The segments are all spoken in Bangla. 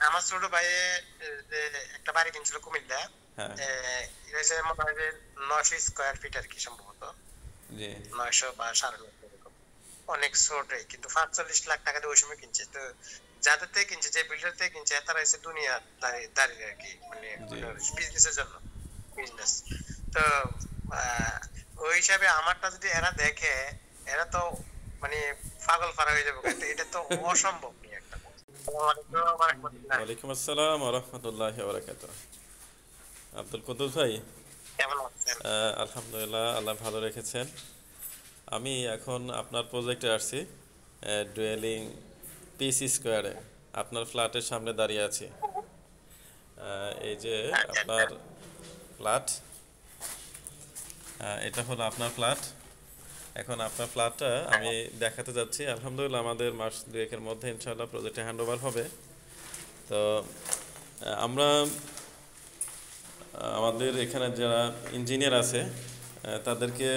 আমার ছোট ভাই যে একটা বাড়ি কিনছিল কুমিল্লা, হ্যাঁ। এটা হচ্ছে মনে হয় যে 900 স্কোয়ার ফিট আর কি, সম্ভবত জি 900 বা 950 এরকম। অনেক ছোটই, কিন্তু 45 লাখ টাকা দিয়ে ওই সময় কিনছে। তো যাদের থেকে কিনছে, যে বিল্ডার থেকে কিনছে, তারা হচ্ছে দুনিয়া দাঁড়িয়ে দাঁড়িয়ে আর কি, মানে জি। বিজনেসের জন্য, বিজনেস। তো আহ, ওই হিসাবে আমারটা যদি এরা দেখে, এরা তো মানে পাগল ফারা হয়ে যাবে। এটা এটা তো অসম্ভব নিয়ে একটা। আসসালামু আলাইকুম ওয়া রাহমাতুল্লাহ। ওয়ালাইকুম আসসালাম রহমতুল্লাহ বারাকাত। আব্দুল কুদ্দুস ভাই, কেমন আছেন? আলহামদুলিল্লাহ, আল্লাহ ভালো রেখেছেন। আমি এখন আপনার প্রজেক্টে আসছি, ডুয়েলিং পিসি স্কোয়ারে। আপনার ফ্ল্যাটের সামনে দাঁড়িয়ে আছি। এই যে আচ্ছা আচ্ছা। আপনার ফ্ল্যাট, এটা হলো আপনার ফ্ল্যাট। এখন আপনার ফ্ল্যাটটা আমি দেখাতে যাচ্ছি। আলহামদুলিল্লাহ আমাদের মাস দুয়েকের মধ্যে ইনশাআল্লাহ প্রজেক্টে হ্যান্ড ওভার হবে। তো আমরা আমাদের এখানে যারা ইঞ্জিনিয়ার আছে তাদেরকে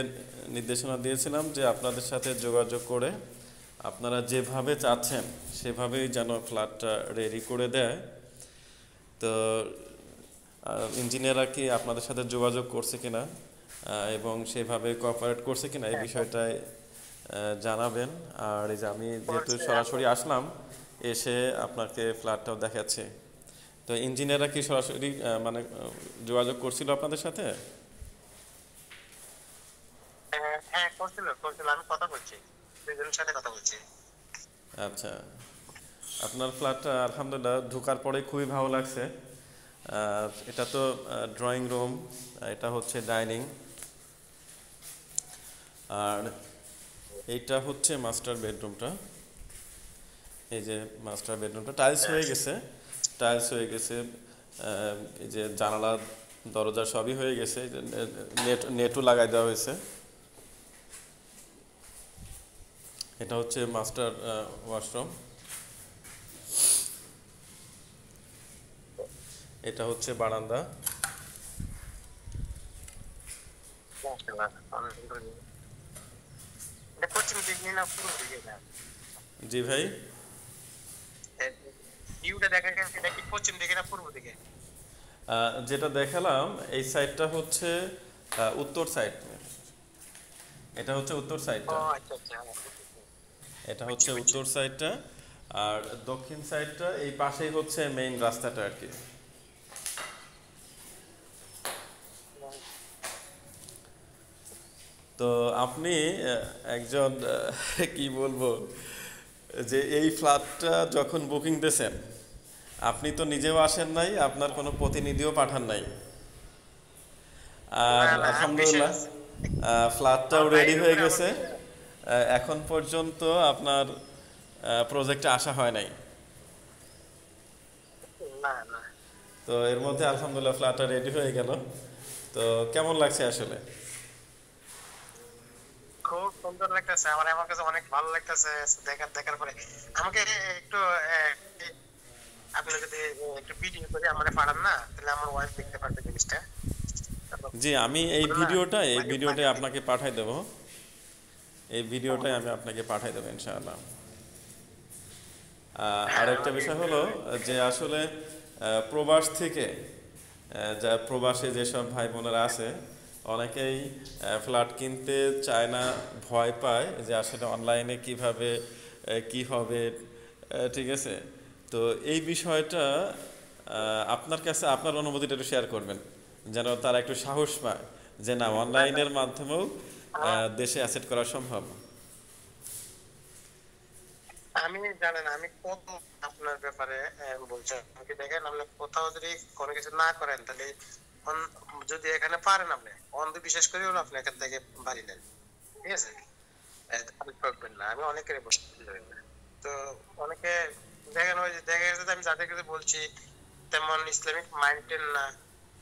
নির্দেশনা দিয়েছিলাম যে আপনাদের সাথে যোগাযোগ করে আপনারা যেভাবে চাচ্ছেন সেভাবেই যেন ফ্ল্যাটটা রেডি করে দেয়। তো ইঞ্জিনিয়াররা কি আপনাদের সাথে যোগাযোগ করছে কিনা এবং সেভাবে কোঅপারেট করছে কিনা এই হ্যাঁ, বিষয়টায় জানাবেন। আর এই যে আমি যেহেতু করছে সরাসরি আসলাম, এসে আপনাকে ফ্ল্যাটটাও দেখাচ্ছি। তো ইঞ্জিনিয়াররা কি সরাসরি মানে যোগাযোগ করছিল আপনাদের সাথে? হ্যাঁ হ্যাঁ, করছিল করছিল, আমি কথা বলছি, দুজনের সাথে কথা বলছি। আচ্ছা, আপনার ফ্ল্যাটটা আলহামদুলিল্লাহ ঢোকার পরে খুবই ভালো লাগছে। এটা তো ড্রয়িং রুম, এটা হচ্ছে ডাইনিং, আর এইটা হচ্ছে মাস্টার বেডরুমটা। এই যে মাস্টার বেডরুমটা টাইলস হয়ে গেছে, টাইলস হয়ে গেছে। এই যে জানালা দরজা সবই হয়ে গেছে, নেটও লাগাই দেওয়া হয়েছে। এটা হচ্ছে মাস্টার ওয়াশরুম, এটা হচ্ছে বারান্দা। মাশাআল্লাহ, আলহামদুলিল্লাহ। এটা পশ্চিম দিকে না পূর্ব দিকে? না, জি ভাই। ভিউটা দেখা গেছে, এটা কি পশ্চিম দিকে না পূর্ব দিকে? যেটা দেখালাম এই সাইডটা হচ্ছে উত্তর সাইড, এটা হচ্ছে উত্তর ও সাইডটা, আচ্ছা আচ্ছা, হ্যাঁ, বুঝছি এটা বুঝছি হচ্ছে বুঝছি। উত্তর সাইডটা। আর দক্ষিণ সাইডটা এই পাশেই হচ্ছে মেইন রাস্তাটা আর কি। তো আপনি একজন কি বলবো, যে এই ফ্ল্যাটটা যখন বুকিং দিয়েছেন আপনি তো নিজেও আসেন নাই, আপনার কোনো প্রতিনিধিও পাঠান নাই। আর না না, আমি বিশ্বাস আলহামদুলিল্লাহ আছে। ফ্ল্যাটটাও আমার রেডি ভাইয়ের হয়ে উপরে আমার গেছে। বিশ্বাস আছে। এখন পর্যন্ত আপনার প্রজেক্টে আসা হয় নাই। না না, তো এর মধ্যে আলহামদুলিল্লাহ ফ্ল্যাটটা রেডি হয়ে গেল। তো কেমন লাগছে আসলে? খুব সুন্দর লাগতেছে আমার, আমার কাছে অনেক ভালো লাগতেছে। দেখার দেখার পরে আমাকে একটু আহ, আপনি যদি একটু ভিডিও করে আমার পাঠান না, তাহলে আমার ওয়াইফ দেখতে পারবে জিনিসটা। জি, আমি এই বলো না, ভিডিওটাই এই বাড়ি ভিডিওটাই বাড়ি আপনাকে পাঠাই দেবো। এই ভিডিওটাই আমি আপনাকে পাঠাই দেবো ইনশাআল্লাহ। আর হ্যাঁ একটা আমাকে বিষয় একটু হলো যে আসলে প্রবাস থেকে যা প্রবাসে যেসব ভাই বোনেরা আছে অনেকেই ফ্ল্যাট কিনতে চায় না, ভয় পায় যে আসলে অনলাইনে কিভাবে কি হবে। ঠিক আছে, তো এই বিষয়টা আপনার কাছে আপনার অনুভূতিটা একটু শেয়ার করবেন, যেন তারা একটু সাহস পায় যে না, না না, অনলাইনের মাধ্যমেও আমার দেশে অ্যাসেট করা সম্ভব। আমি জানেন আমি কত আপনার ব্যাপারে বলছি। আমাকে দেখেন, আপনি কোথাও যদি কোনো কিছু না করেন, তাহলে যদি এখানে পারেন, আপনি অন্ধবিশ্বাস করেও না আপনি এখান থেকে বাড়ি নেন, ঠিক আছে? খালি ঠকবেন না, আমি অনেকের বসে। তো অনেকে দেখেন, ওই যে দেখা গেছে যে আমি যাদের কাছে বলছি তেমন ইসলামিক মাইন্ডেড না,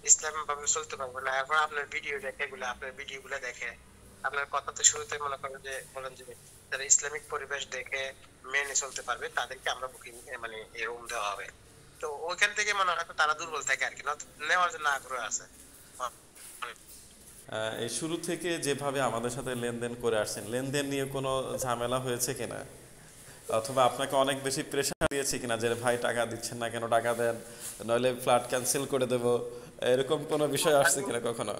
ইসলাম ভাবে চলতে পারবে না। এখন আপনার ভিডিও দেখে, এগুলো আপনার ভিডিও গুলা দেখে, আপনার কথাতে শুরুতে মনে করেন যে বলেন যে যারা ইসলামিক পরিবেশ দেখে মেনে চলতে পারবে, তাদেরকে আমরা বুকিং মানে এই রুম দেওয়া হবে। তো ওইখান থেকে মনে হয় তারা দুর্বল থাকে আর কি, নেওয়ার জন্য আগ্রহ আছে। এই শুরু থেকে যেভাবে আমাদের সাথে লেনদেন করে আসছেন, লেনদেন নিয়ে কোনো ঝামেলা হয়েছে কিনা? অথবা আপনাকে অনেক বেশি প্রেশার দিয়েছি কিনা যে ভাই টাকা দিচ্ছেন না কেন, টাকা দেন, নইলে ফ্ল্যাট ক্যান্সেল করে দেব, এরকম কোনো বিষয় আসছে আমি কিনা কখনো?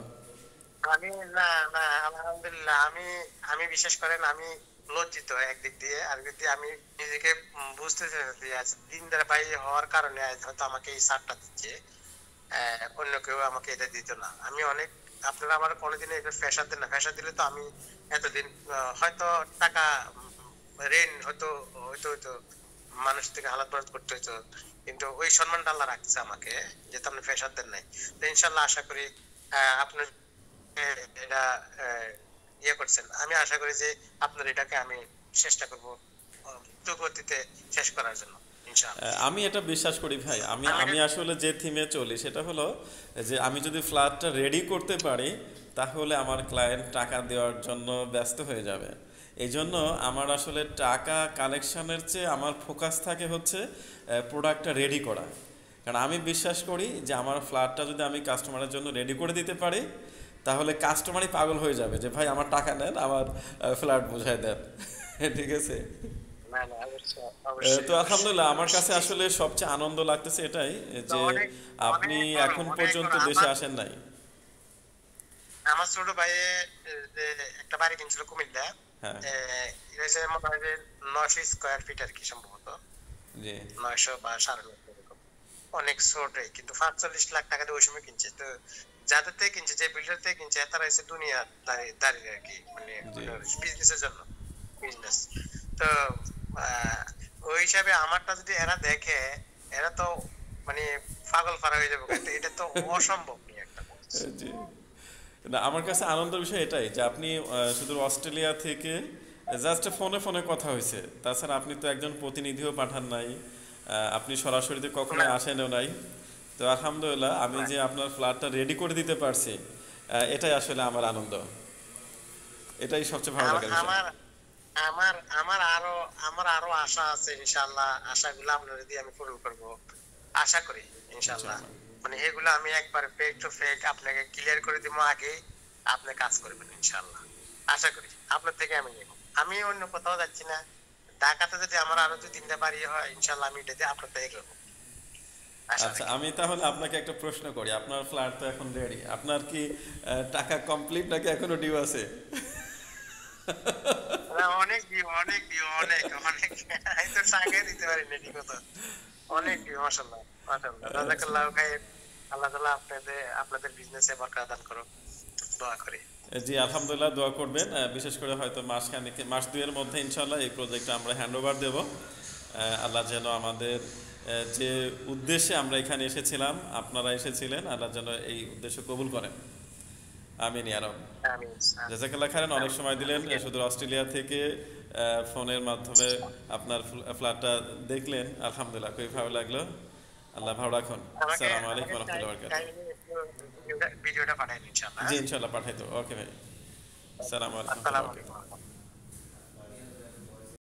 আমি না না আলহামদুলিল্লাহ, আমি আমি বিশেষ করেন আমি লজ্জিত একদিক দিয়ে, আরেকদিক দিয়ে আমি নিজেকে বুঝতেছি যে আজ দিনদার ভাই হওয়ার কারণে আজ হয়তো আমাকে এই ছাড়টা দিচ্ছে। অন্য কেউ আমাকে এটা দিত না। আমি অনেক, আপনারা আমার কোনোদিন এটা প্রেশার দেন না, প্রেশার দিলে তো আমি এতদিন হয়তো টাকা ঋণ হয়তো হয়তো হয়তো মানুষ থেকে হালাত পালাত করতে হইতো, কিন্তু ওই সম্মানটা আল্লাহ রাখছে আমাকে, যেহেতু আপনি প্রেশার দেন নাই। তো ইনশাল্লাহ আশা করি আপনার এটা ইয়ে করছেন, আমি আশা করি যে আপনার এটাকে আমি চেষ্টা করব দ্রুত গতিতে শেষ করার জন্য ইনশাআল্লাহ। আমি এটা বিশ্বাস করি ভাই, আমি আমি আমি আসলে যে থিমে চলি সেটা হলো যে আমি যদি ফ্ল্যাটটা রেডি করতে পারি তাহলে আমার ক্লায়েন্ট টাকা দেওয়ার জন্য ব্যস্ত হয়ে যাবে। এই জন্য আমার আসলে টাকা কালেকশনের চেয়ে আমার ফোকাস থাকে হচ্ছে প্রোডাক্টটা রেডি করা। কারণ আমি বিশ্বাস করি যে আমার ফ্ল্যাটটা যদি আমি কাস্টমারের জন্য রেডি করে দিতে পারি তাহলে কাস্টমারই পাগল হয়ে যাবে যে ভাই আমার টাকা নেন, আমার ফ্ল্যাট বুঝাই দেন। ঠিক আছে। না না অবশ্যই অবশ্যই তো অবশ্যই আলহামদুলিল্লাহ, আমার কাছে অবশ্যই। আসলে সবচেয়ে আনন্দ লাগতেছে এটাই তো যে অনেক আপনি অনেক বড় এখন অনেক পর্যন্ত বড় দেশে আমার আসেন নাই। আমার ছোট ভাই যে একটা বাড়ি কিনছিল কুমিল্লা, হ্যাঁ। এটা হচ্ছে মনে হয় যে 900 স্কয়ার ফিট আর কি, সম্ভবত জি 900 বা 950 এরকম। অনেক ছোটই, কিন্তু 45 লাখ টাকা দিয়ে ওই সময় কিনছে। তো যাদের থেকে কিনছে, যে বিল্ডার থেকে কিনছে, তারা এসে দুনিয়া দাঁড়িয়ে আর কি, মানে জি বিজনেসের জন্য, বিজনেস। তো ওই হিসাবে আমারটা যদি এরা দেখে, এরা তো মানে পাগল ফারা হয়ে যাবে। এটা তো অসম্ভব নিয়ে একটা কাজ। জি। না, আমার কাছে আনন্দের বিষয় এটাই যে আপনি শুধু অস্ট্রেলিয়া থেকে জাস্ট ফোনে ফোনে কথা হয়েছে, তাছাড়া আপনি তো একজন প্রতিনিধিও পাঠান নাই, আপনি সরাসরি তো কখনো না আসেনও নাই। তো আলহামদুলিল্লাহ আমি না যে আপনার ফ্ল্যাটটা রেডি করে দিতে পারছি, এটাই আসলে আমার আনন্দ, এটাই সবচেয়ে ভালো আমার লাগার বিষয়। আমার আমার আমার আরো আমার আরো আশা আছে ইনশাআল্লাহ। আশাগুলো আপনাদের দিয়ে আমি পূরণ করব আশা করি ইনশাআল্লাহ। ইনশাআল্লাহ। মানে এগুলো আমি একবার ফেক টু ফেক আপনাকে ক্লিয়ার করে দিব, আগে আপনি কাজ করবেন ইনশাআল্লাহ। আশা করি আপনার থেকে আমি নেব। আমি অন্য কোথাও যাচ্ছি না। ঢাকাতে যদি আমার আরো 2-3টা বাড়ি হয় ইনশাআল্লাহ আমি এটাতে আপনার থেকে করবো, আশা আচ্ছা, রাখি। আমি তাহলে আপনাকে একটা প্রশ্ন করি, আপনার ফ্ল্যাট তো এখন রেডি, আপনার কি টাকা কমপ্লিট নাকি এখনো ডিউ আছে? না, অনেক দিও অনেক দিও অনেক অনেক, আমি তো টাকা দিতে পারি না ঠিক মতো। অনেক দিও মাশাআল্লাহ মাশাআল্লাহ, আচ্ছা। জাযাকাল্লাহু খাইর। আল্লাহ তাআলা আপনাদের বিজনেসে বরকত দান করুক, দোয়া করি। জি আলহামদুলিল্লাহ, দোয়া করবেন। বিশেষ করে হয়তো মাস দুয়ের মধ্যে ইনশাল্লাহ এই প্রজেক্টটা আমরা হ্যান্ড ওভার দেবো। আল্লাহ যেন আমাদের যে উদ্দেশ্যে আমরা এখানে এসেছিলাম, আপনারা এসেছিলেন, আল্লাহ যেন এই উদ্দেশ্য কবুল করেন। আমিন ইয়া রাব। আমিন জাযাকাল্লাহ খাইরান, অনেক আমিন সময় দিলেন, আমিন। শুধু অস্ট্রেলিয়া থেকে ফোনের মাধ্যমে আপনার ফ্ল্যাটটা দেখলেন, আলহামদুলিল্লাহ খুবই ভালো লাগলো। আল্লাহ ভালো রাখুন। আমাকে আসসালামু আমাকে আলাইকুম রহমতুল্লাহ বরকাত। টাইমে একটু ভিডিওটা পাঠাবেন ইনশাআল্লাহ। জি হ্যাঁ? ইনশাল্লাহ পাঠাই দেবো। ওকে ভাই, আসসালামু আলাইকুম রহমতুল্লাহ আসসালামু বরকাত। আলাইকুম।